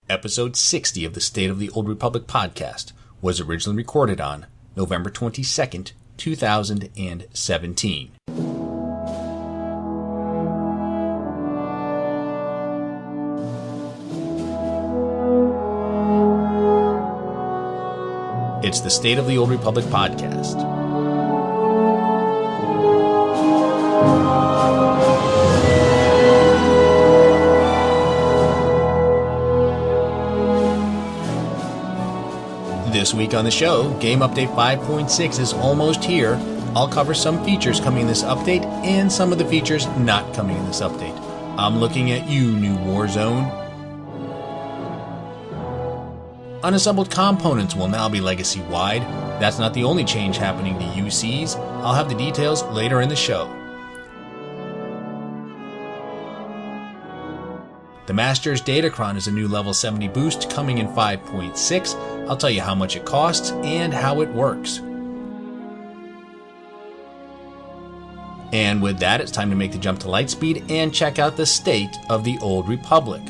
Episode 60 of the State of the Old Republic podcast was originally recorded on November 22nd, 2017. It's the State of the Old Republic podcast. This week on the show, Game Update 5.6 is almost here. I'll cover some features coming in this update and some of the features not coming in this update. I'm looking at you, new Warzone. Unassembled Components will now be legacy-wide. That's not the only change happening to UCs. I'll have the details later in the show. The Master's Datacron is a new level 70 boost coming in 5.6. I'll tell you how much it costs and how it works. And with that, it's time to make the jump to Lightspeed and check out the State of the Old Republic.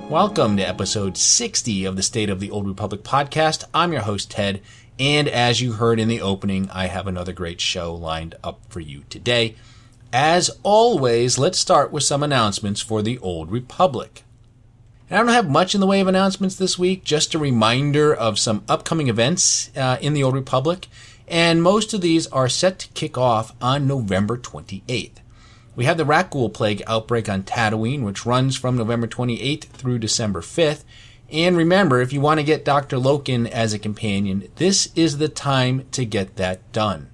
Welcome to episode 60 of the State of the Old Republic podcast. I'm your host, Ted, and as you heard in the opening, I have another great show lined up for you today. As always, let's start with some announcements for the Old Republic. And I don't have much in the way of announcements this week, just a reminder of some upcoming events in the Old Republic, and most of these are set to kick off on November 28th. We have the Rakghoul Plague outbreak on Tatooine, which runs from November 28th through December 5th. And remember, if you want to get Dr. Loken as a companion, this is the time to get that done.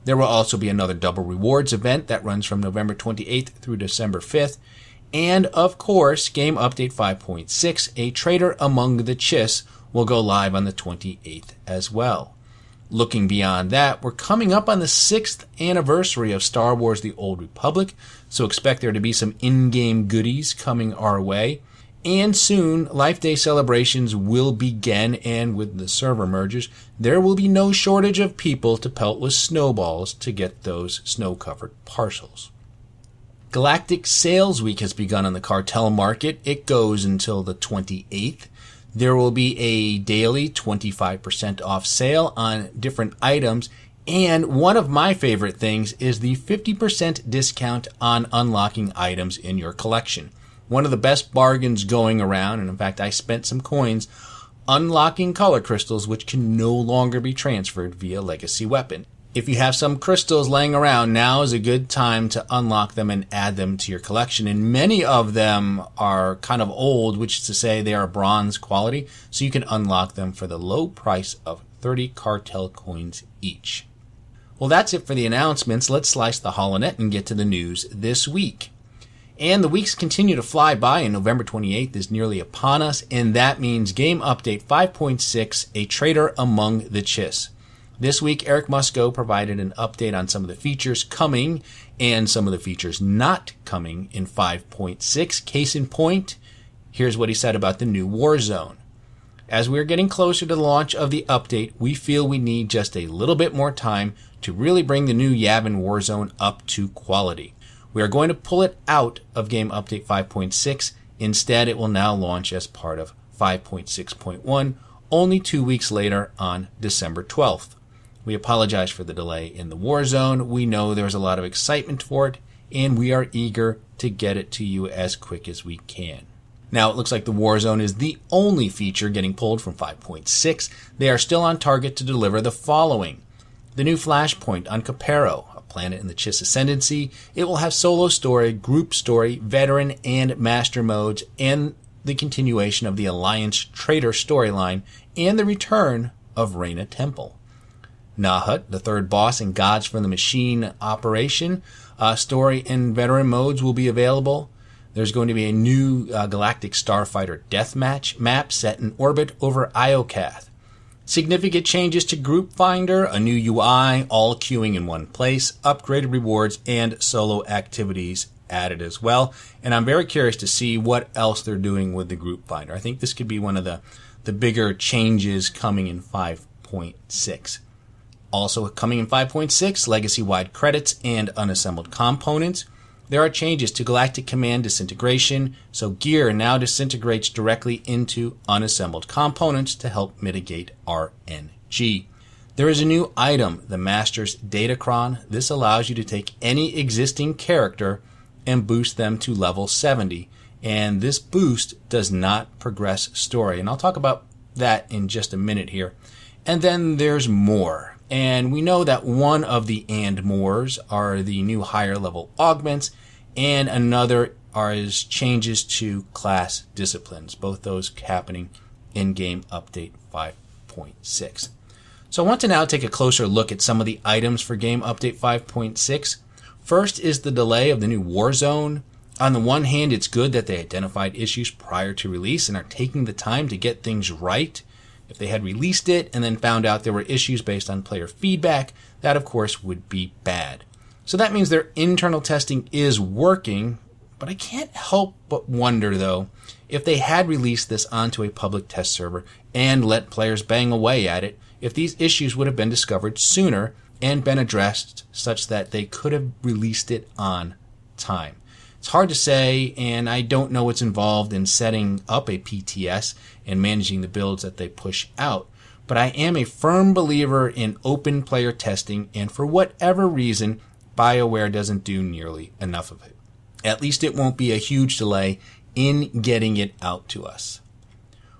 There will also be another Double Rewards event that runs from November 28th through December 5th. And, of course, Game Update 5.6, A Traitor Among the Chiss, will go live on the 28th as well. Looking beyond that, we're coming up on the 6th anniversary of Star Wars The Old Republic, so expect there to be some in-game goodies coming our way. And soon, Life Day celebrations will begin, and with the server mergers, there will be no shortage of people to pelt with snowballs to get those snow-covered parcels. Galactic Sales Week has begun on the cartel market. It goes until the 28th. There will be a daily 25% off sale on different items, and one of my favorite things is the 50% discount on unlocking items in your collection. One of the best bargains going around, and in fact I spent some coins unlocking color crystals which can no longer be transferred via legacy weapon. If you have some crystals laying around, now is a good time to unlock them and add them to your collection. And many of them are kind of old, which is to say they are bronze quality, so you can unlock them for the low price of 30 cartel coins each. Well, that's it for the announcements. Let's slice the holonet and get to the news this week. And the weeks continue to fly by, and November 28th is nearly upon us, and that means Game Update 5.6, A Traitor Among the Chiss. This week, Eric Musco provided an update on some of the features coming and some of the features not coming in 5.6. Case in point, here's what he said about the new Warzone. As we're getting closer to the launch of the update, we feel we need just a little bit more time to really bring the new Yavin Warzone up to quality. We are going to pull it out of Game Update 5.6. Instead, it will now launch as part of 5.6.1, only 2 weeks later on December 12th. We apologize for the delay in the Warzone. We know there's a lot of excitement for it, and we are eager to get it to you as quick as we can. Now, it looks like the Warzone is the only feature getting pulled from 5.6. They are still on target to deliver the following. The new Flashpoint on Capero, a planet in the Chiss Ascendancy. It will have solo story, group story, veteran, and master modes, and the continuation of the Alliance Traitor storyline, and the return of Reyna Temple. Nahut, the third boss in Gods from the Machine operation, story and veteran modes will be available. There's going to be a new Galactic Starfighter Deathmatch map set in orbit over Iokath. Significant changes to Group Finder, a new UI, all queuing in one place, upgraded rewards, and solo activities added as well. And I'm very curious to see what else they're doing with the Group Finder. I think this could be one of the bigger changes coming in 5.6. Also coming in 5.6, legacy-wide credits and unassembled components. there are changes to Galactic Command disintegration, so gear now disintegrates directly into unassembled components to help mitigate RNG. There is a new item, the Master's Datacron. This allows you to take any existing character and boost them to level 70. And this boost does not progress story. And I'll talk about that in just a minute here. And then there's more. And we know that one of the and mores are the new higher level augments, and another is changes to class disciplines. Both those happening in game update 5.6. So I want to now take a closer look at some of the items for game update 5.6. First is the delay of the new Warzone. On the one hand, it's good that they identified issues prior to release and are taking the time to get things right. If they had released it and then found out there were issues based on player feedback, that of course would be bad. So that means their internal testing is working, but I can't help but wonder though, if they had released this onto a public test server and let players bang away at it, if these issues would have been discovered sooner and been addressed such that they could have released it on time. It's hard to say, and I don't know what's involved in setting up a PTS and managing the builds that they push out, but I am a firm believer in open player testing, and for whatever reason, BioWare doesn't do nearly enough of it. At least it won't be a huge delay in getting it out to us.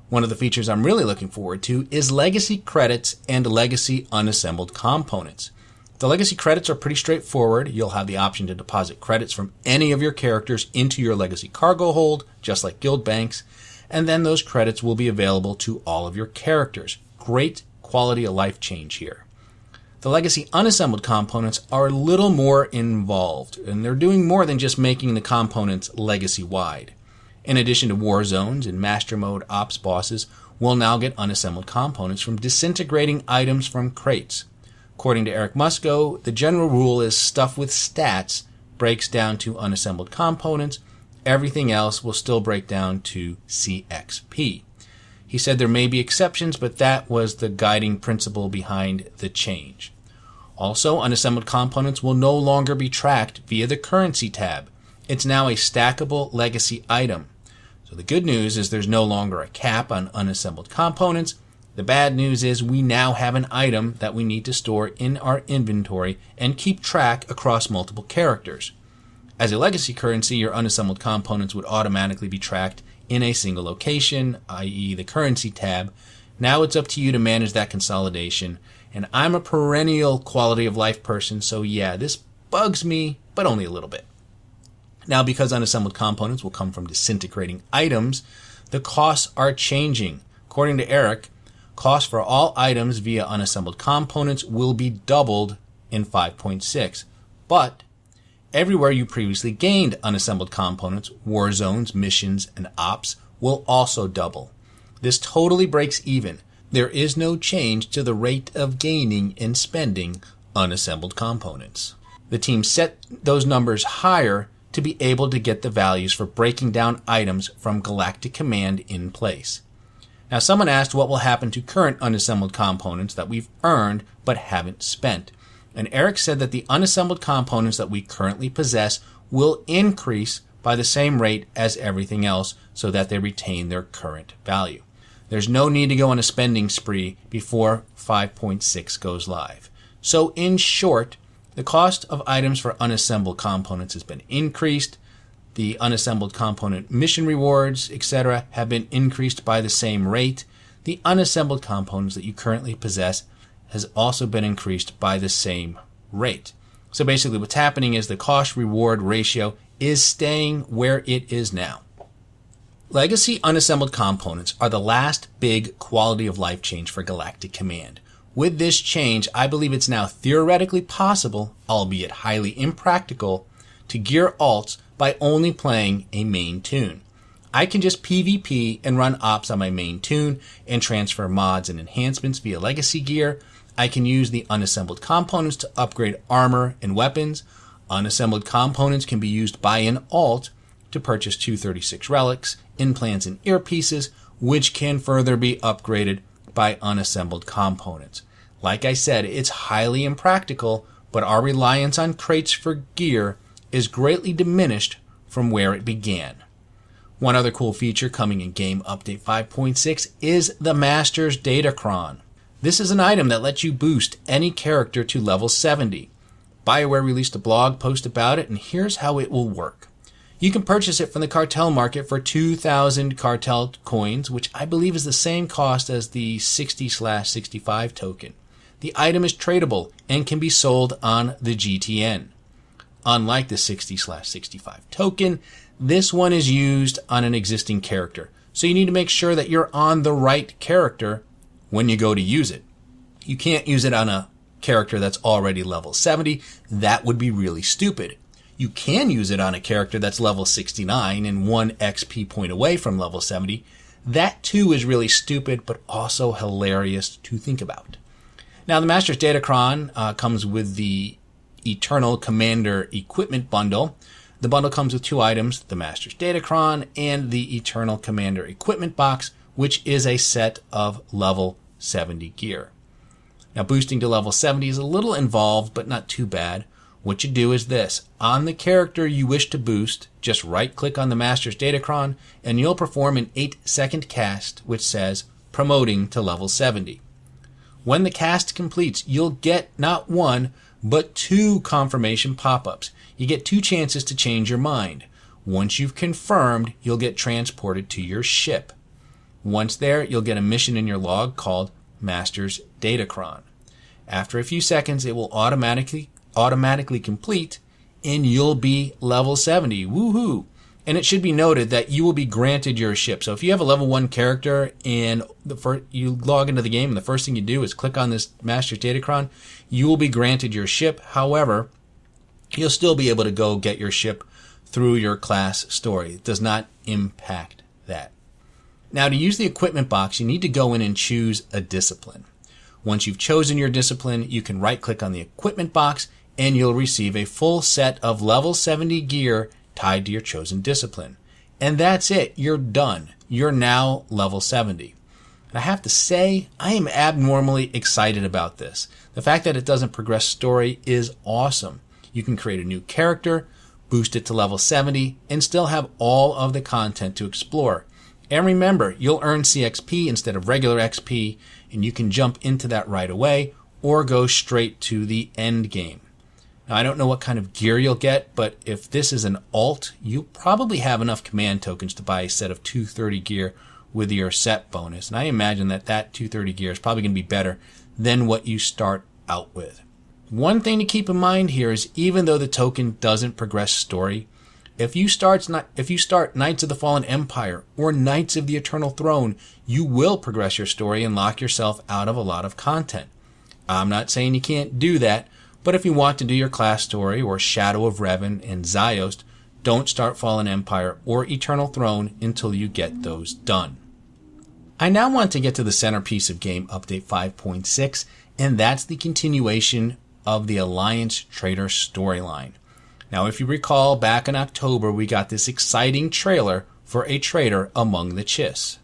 One of the features I'm really looking forward to is legacy credits and legacy unassembled components. The legacy credits are pretty straightforward. You'll have the option to deposit credits from any of your characters into your legacy cargo hold, just like guild banks, and then those credits will be available to all of your characters. Great quality of life change here. The legacy unassembled components are a little more involved, and they're doing more than just making the components legacy-wide. In addition to war zones and master mode ops bosses, we'll now get unassembled components from disintegrating items from crates. According to Eric Musco, the general rule is stuff with stats breaks down to unassembled components. Everything else will still break down to CXP. He said there may be exceptions, but that was the guiding principle behind the change. Also, unassembled components will no longer be tracked via the currency tab. It's now a stackable legacy item. So the good news is there's no longer a cap on unassembled components. The bad news is we now have an item that we need to store in our inventory and keep track across multiple characters. As a legacy currency, your unassembled components would automatically be tracked in a single location, i.e. the currency tab. Now it's up to you to manage that consolidation, and I'm a perennial quality of life person, so yeah, this bugs me, but only a little bit. Now, because unassembled components will come from disintegrating items, the costs are changing. According to Eric, costs for all items via unassembled components will be doubled in 5.6, but everywhere you previously gained unassembled components, war zones, missions, and ops will also double. This totally breaks even. There is no change to the rate of gaining and spending unassembled components. The team set those numbers higher to be able to get the values for breaking down items from Galactic Command in place. Now, someone asked what will happen to current unassembled components that we've earned but haven't spent. And Eric said that the unassembled components that we currently possess will increase by the same rate as everything else so that they retain their current value. There's no need to go on a spending spree before 5.6 goes live. So in short, the cost of items for unassembled components has been increased. The unassembled component mission rewards, etc. have been increased by the same rate. The unassembled components that you currently possess has also been increased by the same rate. So basically what's happening is the cost-reward ratio is staying where it is now. Legacy unassembled components are the last big quality of life change for Galactic Command. With this change, I believe it's now theoretically possible, albeit highly impractical, to gear alts by only playing a main tune. I can just PvP and run ops on my main tune and transfer mods and enhancements via legacy gear. I can use the unassembled components to upgrade armor and weapons. Unassembled components can be used by an alt to purchase 236 relics, implants, and earpieces, which can further be upgraded by unassembled components. Like I said, it's highly impractical, but our reliance on crates for gear is greatly diminished from where it began. One other cool feature coming in Game Update 5.6 is the Master's Datacron. This is an item that lets you boost any character to level 70. BioWare released a blog post about it, and here's how it will work. You can purchase it from the cartel market for 2,000 cartel coins, which I believe is the same cost as the 60/65 token. The item is tradable and can be sold on the GTN. Unlike the 60/65 token, this one is used on an existing character, so you need to make sure that you're on the right character when you go to use it. You can't use it on a character that's already level 70. That would be really stupid. You can use it on a character that's level 69 and 1 XP point away from level 70. That too is really stupid, but also hilarious to think about. Now, the Master's Datacron comes with the Eternal Commander Equipment Bundle. The bundle comes with 2 items, the Master's Datacron and the Eternal Commander Equipment Box, which is a set of level 70 gear. Now, boosting to level 70 is a little involved, but not too bad. What you do is this. On the character you wish to boost, just right-click on the Master's Datacron, and you'll perform an 8-second cast, which says, promoting to level 70. When the cast completes, you'll get not 1, but 2 confirmation pop-ups. You get 2 chances to change your mind. Once you've confirmed, you'll get transported to your ship. Once there, you'll get a mission in your log called Master's Datacron. After a few seconds, it will automatically complete, and you'll be level 70. Woohoo! And it should be noted that you will be granted your ship. So if you have a level 1 character and you log into the game and the first thing you do is click on this Master's Datacron, you will be granted your ship. However, you'll still be able to go get your ship through your class story. It does not impact that. Now, to use the equipment box, you need to go in and choose a discipline. Once you've chosen your discipline, you can right-click on the equipment box and you'll receive a full set of level 70 gear tied to your chosen discipline. And that's it. You're done. You're now level 70. And I have to say, I am abnormally excited about this. The fact that it doesn't progress story is awesome. You can create a new character, boost it to level 70, and still have all of the content to explore. And remember, you'll earn CXP instead of regular XP, and you can jump into that right away or go straight to the end game. Now, I don't know what kind of gear you'll get, but if this is an alt, you'll probably have enough command tokens to buy a set of 230 gear with your set bonus. And I imagine that 230 gear is probably going to be better than what you start out with. One thing to keep in mind here is even though the token doesn't progress story, if you start Knights of the Fallen Empire or Knights of the Eternal Throne, you will progress your story and lock yourself out of a lot of content. I'm not saying you can't do that, but if you want to do your class story or Shadow of Revan and Ziost, don't start Fallen Empire or Eternal Throne until you get those done. I now want to get to the centerpiece of Game Update 5.6, and that's the continuation of the Alliance Traitor storyline. Now, if you recall, back in October, we got this exciting trailer for a traitor among the Chiss.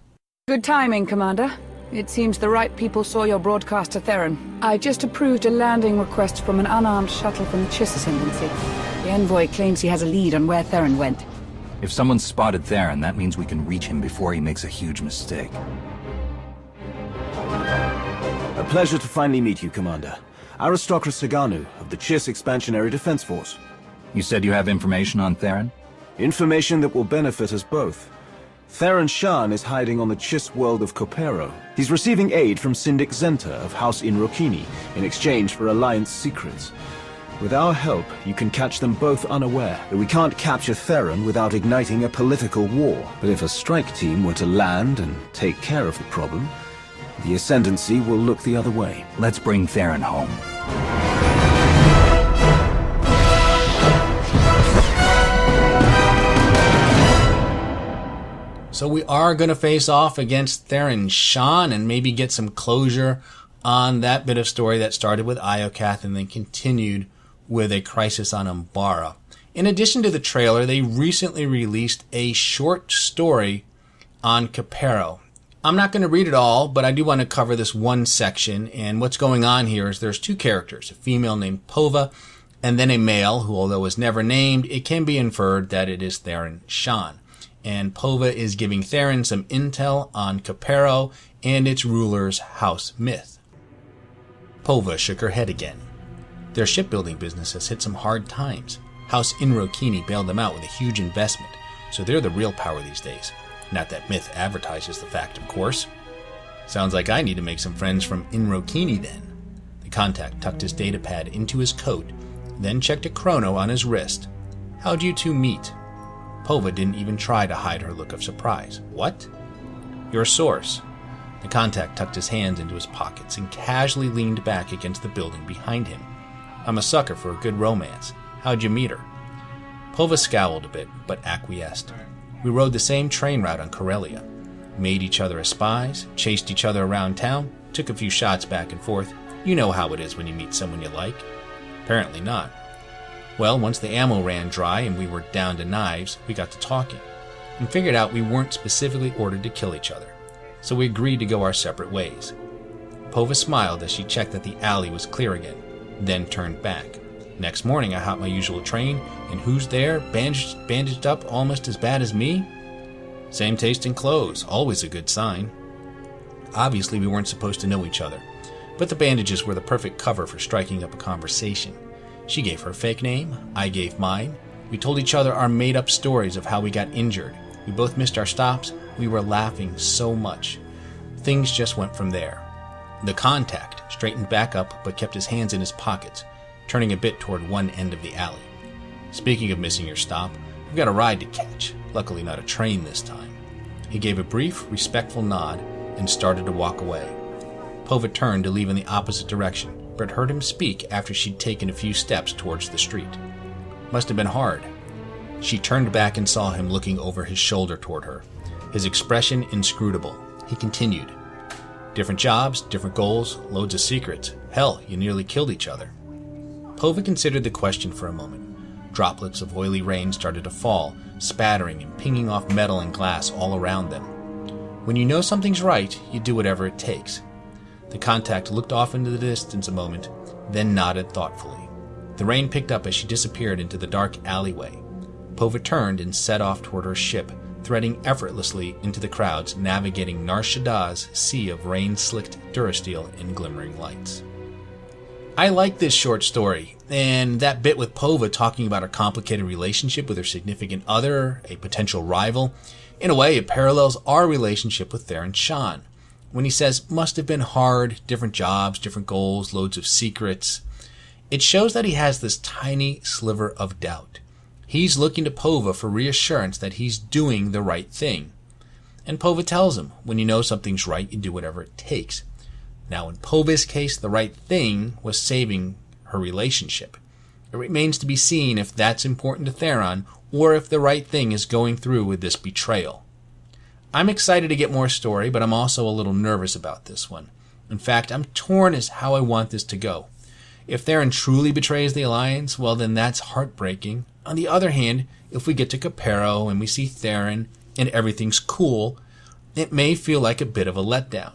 Good timing, Commander. It seems the right people saw your broadcast to Theron. I just approved a landing request from an unarmed shuttle from the Chiss Ascendancy. The envoy claims he has a lead on where Theron went. If someone spotted Theron, that means we can reach him before he makes a huge mistake. A pleasure to finally meet you, Commander. Aristocrat Saganu of the Chiss Expansionary Defense Force. You said you have information on Theron? Information that will benefit us both. Theron Shan is hiding on the Chiss world of Kopero. He's receiving aid from Syndic Zenta of House Inrokini in exchange for Alliance secrets. With our help, you can catch them both unaware that we can't capture Theron without igniting a political war. But if a strike team were to land and take care of the problem, the Ascendancy will look the other way. Let's bring Theron home. So we are going to face off against Theron Shan and maybe get some closure on that bit of story that started with Iokath and then continued with a crisis on Umbara. In addition to the trailer, they recently released a short story on Kopero. I'm not going to read it all, but I do want to cover this one section. And what's going on here is there's 2 characters, a female named Pova and then a male who, although was never named, it can be inferred that it is Theron Shan. And Pova is giving Theron some intel on Capero and its ruler's house myth. Pova shook her head again. Their shipbuilding business has hit some hard times. House Inrokini bailed them out with a huge investment, so they're the real power these days. Not that myth advertises the fact, of course. Sounds like I need to make some friends from Inrokini then. The contact tucked his data pad into his coat, then checked a chrono on his wrist. How'd you two meet? Pova didn't even try to hide her look of surprise. What? Your source. The contact tucked his hands into his pockets and casually leaned back against the building behind him. I'm a sucker for a good romance. How'd you meet her? Pova scowled a bit, but acquiesced. We rode the same train route on Corellia. Made each other as spies, chased each other around town, took a few shots back and forth. You know how it is when you meet someone you like. Apparently not. Well, once the ammo ran dry and we were down to knives, we got to talking, and figured out we weren't specifically ordered to kill each other, so we agreed to go our separate ways. Pova smiled as she checked that the alley was clear again, then turned back. Next morning I hopped my usual train, and who's there, bandaged up almost as bad as me? Same taste in clothes, always a good sign. Obviously we weren't supposed to know each other, but the bandages were the perfect cover for striking up a conversation. She gave her fake name, I gave mine. We told each other our made-up stories of how we got injured. We both missed our stops. We were laughing so much. Things just went from there. The contact straightened back up but kept his hands in his pockets, turning a bit toward one end of the alley. Speaking of missing your stop, we've got a ride to catch. Luckily not a train this time. He gave a brief, respectful nod and started to walk away. Pova turned to leave in the opposite direction, but heard him speak after she'd taken a few steps towards the street. Must have been hard. She turned back and saw him looking over his shoulder toward her, his expression inscrutable. He continued. Different jobs, different goals, loads of secrets. Hell, you nearly killed each other. Pova considered the question for a moment. Droplets of oily rain started to fall, spattering and pinging off metal and glass all around them. When you know something's right, you do whatever it takes. The contact looked off into the distance a moment, then nodded thoughtfully. The rain picked up as she disappeared into the dark alleyway. Pova turned and set off toward her ship, threading effortlessly into the crowds, navigating Nar Shaddah's sea of rain-slicked Durasteel and glimmering lights. I like this short story, and that bit with Pova talking about her complicated relationship with her significant other, a potential rival. In a way, it parallels our relationship with Theron Shan. When he says, must have been hard, different jobs, different goals, loads of secrets, it shows that he has this tiny sliver of doubt. He's looking to Pova for reassurance that he's doing the right thing. And Pova tells him, when you know something's right, you do whatever it takes. Now, in Pova's case, the right thing was saving her relationship. It remains to be seen if that's important to Theron, or if the right thing is going through with this betrayal. I'm excited to get more story, but I'm also a little nervous about this one. In fact, I'm torn as how I want this to go. If Theron truly betrays the Alliance, well then that's heartbreaking. On the other hand, if we get to Capero and we see Theron and everything's cool, it may feel like a bit of a letdown.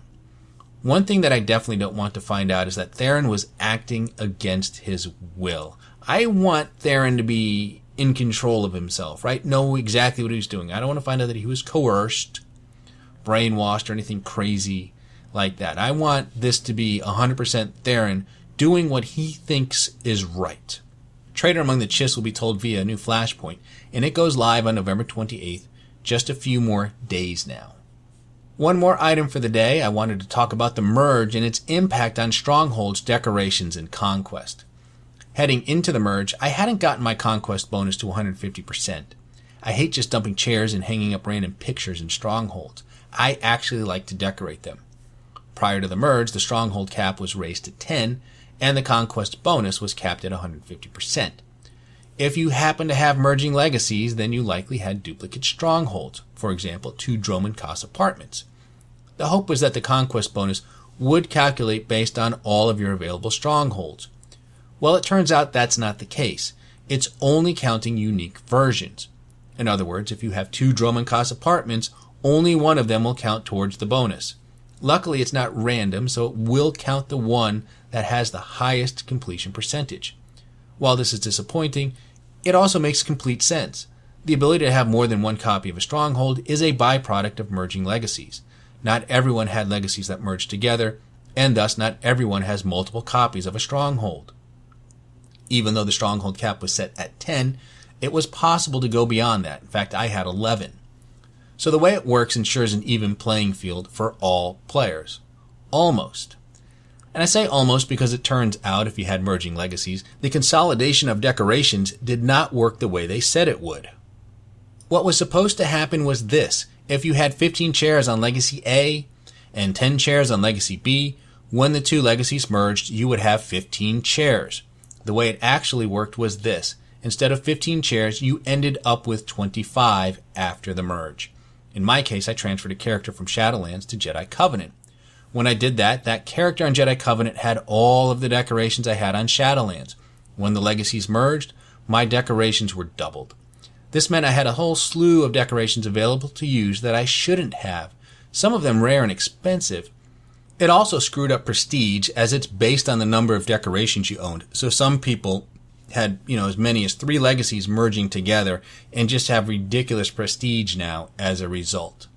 One thing that I definitely don't want to find out is that Theron was acting against his will. I want Theron to be in control of himself, right? Know exactly what he was doing. I don't want to find out that he was coerced, brainwashed, or anything crazy like that. I want this to be 100% Theron doing what he thinks is right. Traitor Among the Chiss will be told via a new Flashpoint, and it goes live on November 28th, just a few more days now. One more item for the day. I wanted to talk about the merge and its impact on strongholds, decorations, and Conquest. Heading into the merge, I hadn't gotten my Conquest bonus to 150%. I hate just dumping chairs and hanging up random pictures in strongholds. I actually like to decorate them. Prior to the merge, the stronghold cap was raised to 10, and the Conquest bonus was capped at 150%. If you happen to have merging legacies, then you likely had duplicate strongholds, for example, 2 Droman Khas apartments. The hope was that the Conquest bonus would calculate based on all of your available strongholds. Well, it turns out that's not the case. It's only counting unique versions. In other words, if you have 2 Droman Khas apartments, only one of them will count towards the bonus. Luckily, it's not random, so it will count the one that has the highest completion percentage. While this is disappointing, it also makes complete sense. The ability to have more than one copy of a stronghold is a byproduct of merging legacies. Not everyone had legacies that merged together, and thus not everyone has multiple copies of a stronghold. Even though the stronghold cap was set at 10, it was possible to go beyond that. In fact, I had 11. So the way it works ensures an even playing field for all players. Almost. And I say almost because it turns out, if you had merging legacies, the consolidation of decorations did not work the way they said it would. What was supposed to happen was this. If you had 15 chairs on Legacy A and 10 chairs on Legacy B, when the two legacies merged, you would have 15 chairs. The way it actually worked was this. Instead of 15 chairs, you ended up with 25 after the merge. In my case, I transferred a character from Shadowlands to Jedi Covenant. When I did that, that character on Jedi Covenant had all of the decorations I had on Shadowlands. When the legacies merged, my decorations were doubled. This meant I had a whole slew of decorations available to use that I shouldn't have, some of them rare and expensive. It also screwed up prestige, as it's based on the number of decorations you owned. So some people had, as many as 3 legacies merging together and just have ridiculous prestige now as a result.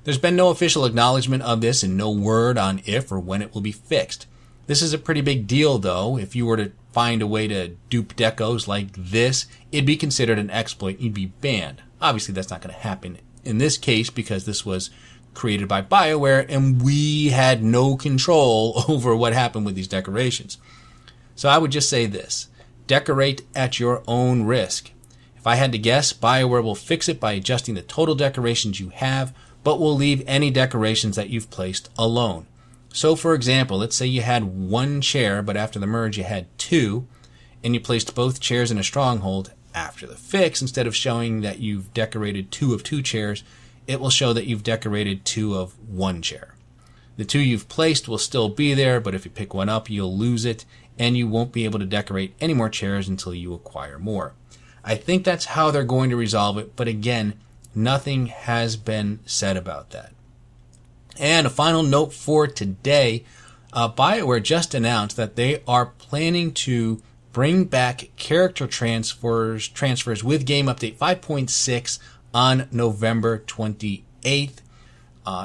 There's been no official acknowledgement of this and no word on if or when it will be fixed. This is a pretty big deal, though. If you were to find a way to dupe decos like this, it'd be considered an exploit. You'd be banned. Obviously, that's not going to happen in this case because this was created by BioWare and we had no control over what happened with these decorations. So I would just say this. Decorate at your own risk. If I had to guess, BioWare will fix it by adjusting the total decorations you have, but will leave any decorations that you've placed alone. So for example, let's say you had 1 chair, but after the merge you had 2, and you placed both chairs in a stronghold. After the fix, instead of showing that you've decorated 2 of 2 chairs, it will show that you've decorated 2 of 1 chair. The 2 you've placed will still be there, but if you pick one up, you'll lose it, and you won't be able to decorate any more chairs until you acquire more. I think that's how they're going to resolve it, but again, nothing has been said about that. And a final note for today, BioWare just announced that they are planning to bring back character transfers with Game Update 5.6 on November 28th.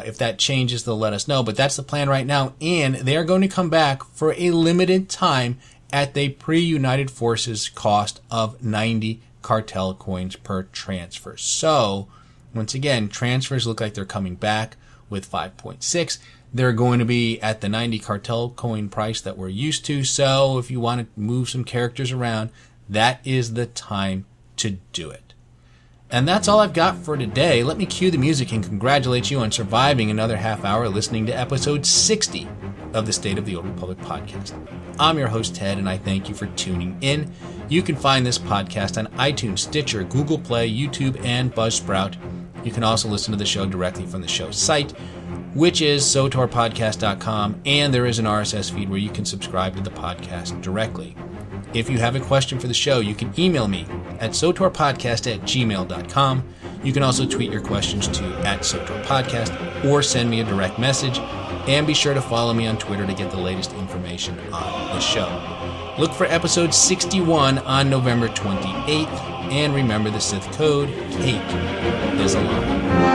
If that changes, they'll let us know, but that's the plan right now, and they are going to come back for a limited time at the pre-United Forces cost of 90 cartel coins per transfer. So, once again, transfers look like they're coming back with 5.6. They're going to be at the 90 cartel coin price that we're used to, so if you want to move some characters around, that is the time to do it. And that's all I've got for today. Let me cue the music and congratulate you on surviving another half hour listening to episode 60 of the State of the Old Republic podcast. I'm your host, Ted, and I thank you for tuning in. You can find this podcast on iTunes, Stitcher, Google Play, YouTube, and Buzzsprout. You can also listen to the show directly from the show's site, which is sotorpodcast.com, and there is an RSS feed where you can subscribe to the podcast directly. If you have a question for the show, you can email me at sotorpodcast@gmail.com. You can also tweet your questions to @sotorpodcast or send me a direct message. And be sure to follow me on Twitter to get the latest information on the show. Look for episode 61 on November 28th. And remember the Sith code, hate is a lie.